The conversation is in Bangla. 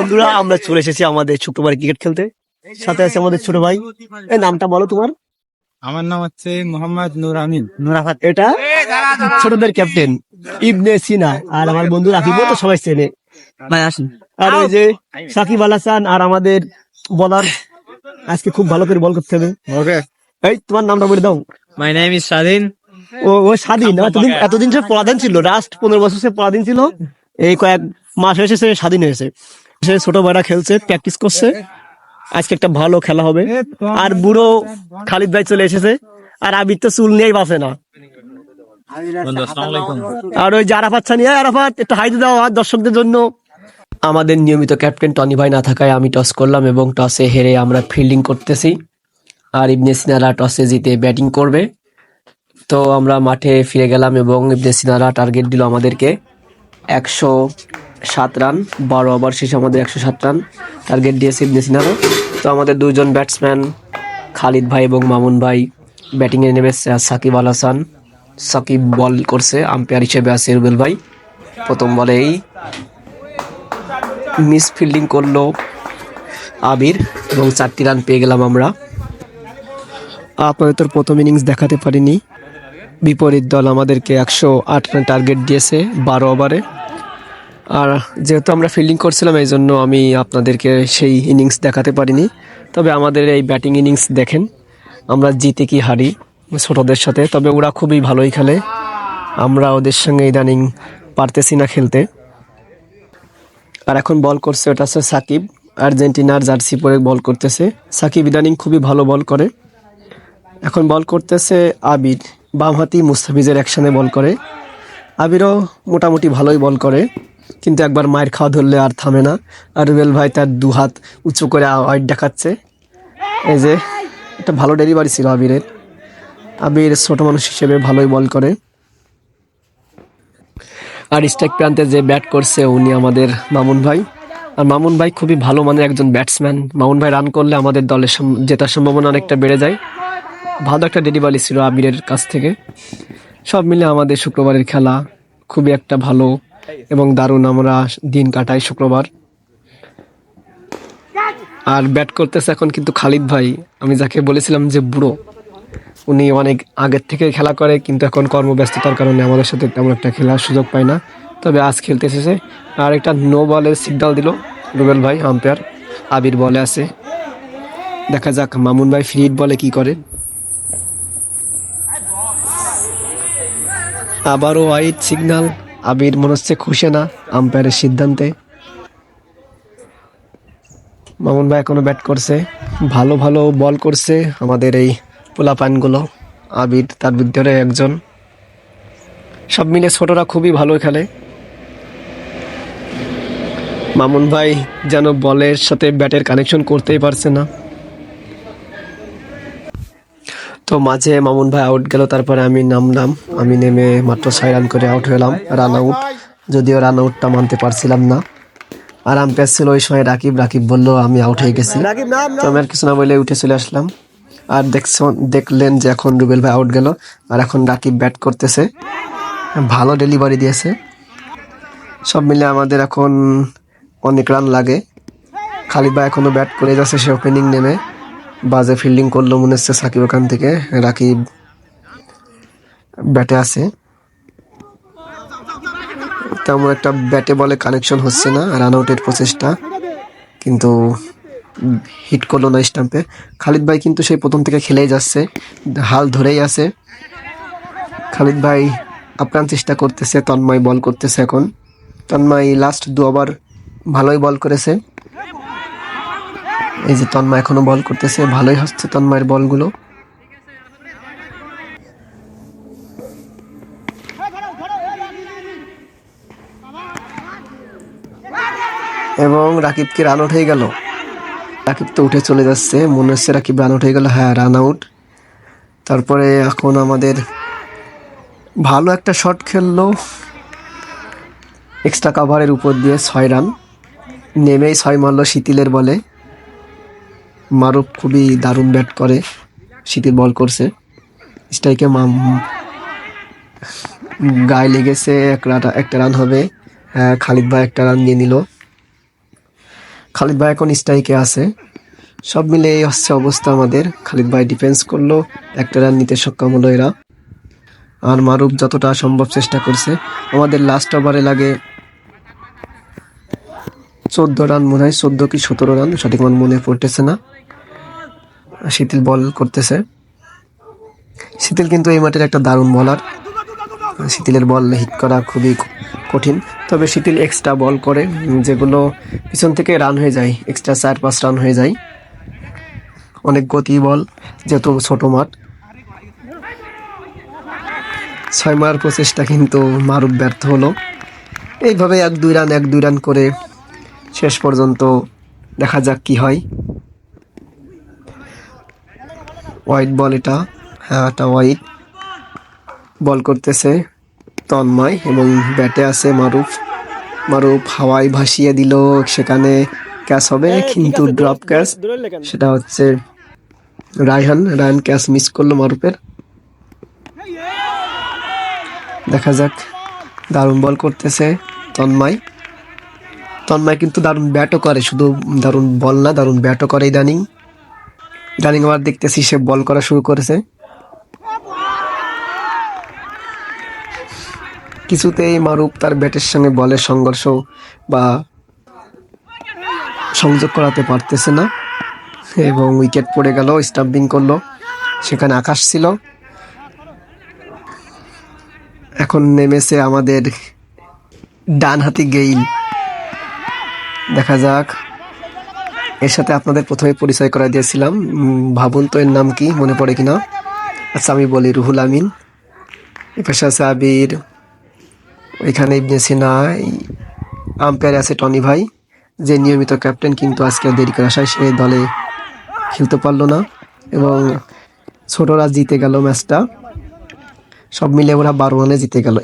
বন্ধুরা, আমরা চলে এসেছি আমাদের শুক্রবার ক্রিকেট খেলতে। সাথে আছে আমাদের ছোট ভাই। এই নামটা বলো তোমার? আমার নাম হচ্ছে মোহাম্মদ নূর আমিন নুরাফাত। এটা ছোটদের ক্যাপ্টেন ইবনে সিনা। আর আমার বন্ধু রাকিবও তো সবাই চেনে। ভাই আসেন। আর ওই যে সাকিব আল হাসান আর আমাদের বলার। আজকে খুব ভালো করে বল করতে হবে। ওকে, এই তোমার নামটা বলে দাও। মাই নেম ইজ স্বাধীন। ও স্বাধীন। এতদিন সে পরাধীন ছিল, লাস্ট 15 বছর সে পরাধীন ছিল। এই কয়েক মাস হয়েছে সে স্বাধীন হয়েছে। সে ছোট ভাইরা খেলছে, প্র্যাকটিস করছে। আজকে একটা ভালো খেলা হবে। আর বুড়ো খালিদ ভাই চলে এসেছে। আর আবির তো চুল নিয়েই বাঁচে না। আর ওই যে আরাফাত ছানিয়া, আরাফাত একটু হাই দাও আর দর্শকদের জন্য। আমাদের নিয়মিত ক্যাপ্টেন টনি ভাই না থাকায় আমি টস করলাম এবং টসে হেরে আমরা ফিল্ডিং করতেছি। আর ইবনে সিনারা টসে জিতে ব্যাটিং করবে। তো আমরা মাঠে ফিরে গেলাম এবং ইবনে সিনারা টার্গেট দিল আমাদেরকে 107 রান। 12 ওভার শেষে আমাদের 107 রান টার্গেট দিয়েছে ইবনে সিনারা। তো আমাদের দুজন ব্যাটসম্যান খালিদ ভাই এবং মামুন ভাই ব্যাটিংয়ে নেমেছে। আর সাকিব আল হাসান, সাকিব বল করছে, আম্পায়ার হিসেবে আছে রুবেল ভাই। প্রথম বলেই মিস ফিল্ডিং করলো আবির এবং 4টি রান পেয়ে গেলাম আমরা। আপাতত প্রথম ইনিংস দেখাতে পারিনি। বিপরীত দল আমাদেরকে 108 রান টার্গেট দিয়েছে 12 ওভারে। আর যেহেতু আমরা ফিল্ডিং করছিলাম এই জন্য আমি আপনাদেরকে সেই ইনিংস দেখাতে পারিনি। তবে আমাদের এই ব্যাটিং ইনিংস দেখেন, আমরা জিতে কি হারি ছোটদের সাথে। তবে ওরা খুবই ভালোই খেলে, আমরা ওদের সঙ্গে ইদানিং পারতেছি না খেলতে। আর এখন বল করছে ওটা হচ্ছে সাকিব, আর্জেন্টিনার জার্সি পরে বল করতেছে। সাকিব ইদানিং খুবই ভালো বল করে। এখন বল করতেছে আবির, বামহাতি মুস্তাফিজের অ্যাকশনে বল করে। আবিরও মোটামুটি ভালোই বল করে, কিন্তু একবার মায়ের খাওয়া ধরলে আর থামে না। আর রুবেল ভাই তার 2 হাত উঁচু করে ওয়াইড দেখাচ্ছে। এই যে একটা ভালো ডেলিভারি ছিল আবিরের। আবির ছোট মানুষ হিসেবে ভালোই বল করে। আর স্ট্রাইক প্রান্তে যে ব্যাট করছে উনি আমাদের মামুন ভাই। আর মামুন ভাই খুবই ভালো মানের একজন ব্যাটসম্যান। মামুন ভাই রান করলে আমাদের দলের জেতার সম্ভাবনা অনেকটা বেড়ে যায়। ভালো একটা ডেলিভারি ছিল আবিরের কাছ থেকে। সব মিলে আমাদের শুক্রবারের খেলা খুবই একটা ভালো এবং দারুণ আমরা দিন কাটাই শুক্রবার। আর ব্যাট করতেছে এখন কিন্তু খালিদ ভাই, আমি যাকে বলেছিলাম যে বুড়ো, উনি অনেক আগের থেকে খেলা করে, কিন্তু এখন কর্মব্যস্ততার কারণে আমাদের সাথে তেমন একটা খেলার সুযোগ পায় না। তবে আজ খেলতে এসেছে। আর একটা নো বলের সিগন্যাল দিল রুবেল ভাই, আম্পায়ার। আবির বলে আছে, দেখা যাক মামুন ভাই ফ্রি হিট বলে কি করে। আবারও হোয়াইট সিগন্যাল। আবির মনে হচ্ছে খুশি না আম্পায়ারের সিদ্ধান্তে। মামুন ভাই এখনো ব্যাট করছে, ভালো ভালো বল করছে আমাদের এই পোলাপানগুলো। আবির তার ভিতরে একজন। সব মিলে ছোটরা খুবই ভালো খেলে। মামুন ভাই যেন বলের সাথে ব্যাটের কানেকশন করতেই পারছে না। তো মাঝে মামুন ভাই আউট গেল, তারপরে আমি নামলাম। আমি নেমে মাত্র 6 রান করে আউট হলাম, রান আউট। যদিও রান আউটটা মানতে পারছিলাম না। আর আম্পায়ার ছিল ওই সময় রাকিব। রাকিব বললো আমি আউট হয়ে গেছি। তো আমি আর কিছু না বলে উঠে চলে আসলাম। আর দেখলেন যে এখন রুবেল ভাই আউট গেল, আর এখন রাকিব ব্যাট করতেছে, ভালো ডেলিভারি দিয়েছে। সব মিলে আমাদের এখন অনেক রান লাগে। খালিদ ভাই এখনো ব্যাট করে যাচ্ছে, সে ওপেনিং নেমে বাজে ফিল্ডিং করলো মনে হচ্ছে সাকিব ওখান থেকে। রাকিব ব্যাটে আছে, তেমন একটা ব্যাটে বলে কানেকশন হচ্ছে না। রান আউটের প্রচেষ্টা, কিন্তু হিট করলো না স্টাম্পে। খালিদ ভাই কিন্তু সেই প্রথম থেকে খেলেই যাচ্ছে, হাল ধরেই আছে। খালিদ ভাই আপ্রাণ চেষ্টা করতেছে। তন্ময় বল করতেছে এখন। তন্ময় লাস্ট 2 ওভার ভালোই বল করেছে। এই যে তন্ময় এখনো বল করতেছে, ভালোই হচ্ছে তন্ময়ের বলগুলো। এবং রাকিবকে রান আউট হয়ে গেল। রাকিব তো উঠে চলে যাচ্ছে, মনে হচ্ছে রাকিব রান আউট হয়ে গেল। হ্যাঁ, রান আউট। তারপরে এখন আমাদের ভালো একটা শট খেললো এক্সট্রা কাভারের উপর দিয়ে, 6 রান। নেমেই 6 মারলো শীতিলের বলে। মারুফ খুবই দারুণ ব্যাট করে, শীতিল বল করছে। স্ট্রাইকে গায়ে লেগেছে, একটা রান হবে। খালিদ ভাই একটা রান নিয়ে নিল। খালিদ ভাই এখন স্ট্রাইকে আছে। সব মিলে এই হচ্ছে অবস্থা আমাদের। খালিদ ভাই ডিফেন্স করলো, একটা রান নিতে সক্ষম হলো এরা। আর মারুফ যতটা সম্ভব চেষ্টা করছে। আমাদের লাস্ট ওভারে লাগে 14 রান, মনে হয় 14 কি 17 রান, সঠিক মান মনে পড়তেছে না। শীতল বল করতেছে। শীতল কিন্তু এই মাঠের একটা দারুণ বলার। শীতলের বল হিট করা খুবই কঠিন, তবে শীতল এক্সট্রা বল করে যেগুলো পিছন থেকে রান হয়ে যায়, এক্সট্রা 4-5 রান হয়ে যায়। অনেক গতি বল, যেহেতু ছোট মাঠ। 6 মারার প্রচেষ্টা কিন্তু মারুফ ব্যর্থ হলো। এইভাবে 1-2 রান করে শেষ পর্যন্ত দেখা যাক কি হয়। হোয়াইট বল এটা, হ্যাঁ এটা হোয়াইট। বল করতেছে তন্ময় এবং ব্যাটে আছে মারুফ। মারুফ হাওয়ায় ভাসিয়ে দিল, সেখানে ক্যাচ হবে কিন্তু ড্রপ ক্যাচ। সেটা হচ্ছে রায়হান ক্যাচ মিস করলো মারুফের। দেখা যাক, দারুণ বল করতেছে তন্ময় কিন্তু দারুণ ব্যাটও করে, শুধু দারুণ বল না, দারুণ ব্যাটও করে। ইদানিং আবার দেখতেছি সে বল করা শুরু করেছে। কিছুতেই মারুফ তার ব্যাটের সঙ্গে বলের সংঘর্ষ বা সংযোগ করাতে পারতেছে না এবং উইকেট পড়ে গেল। স্টাম্পিং করলো, সেখানে আকাশ ছিল। এখন নেমেছে আমাদের ডানহাতি গেইল। দেখা যাক, এর সাথে আপনাদের প্রথমে পরিচয় করা দিয়েছিলাম, ভাবুন তো এর নাম কি, মনে পড়ে কিনা। আচ্ছা আমি বলি, রুহুল আমিন। এ পাশে আছে আবির, ওইখানে ইবনে সিনা, আম্পায়ার আছে টনি ভাই, যে নিয়মিত ক্যাপ্টেন, কিন্তু আজকে দেরি করে আসায় সে দলে খেলতে পারলো না এবং ছোটরা জিতে গেল ম্যাচটা। সব মিলে ওরা 12 রানে জিতে গেল।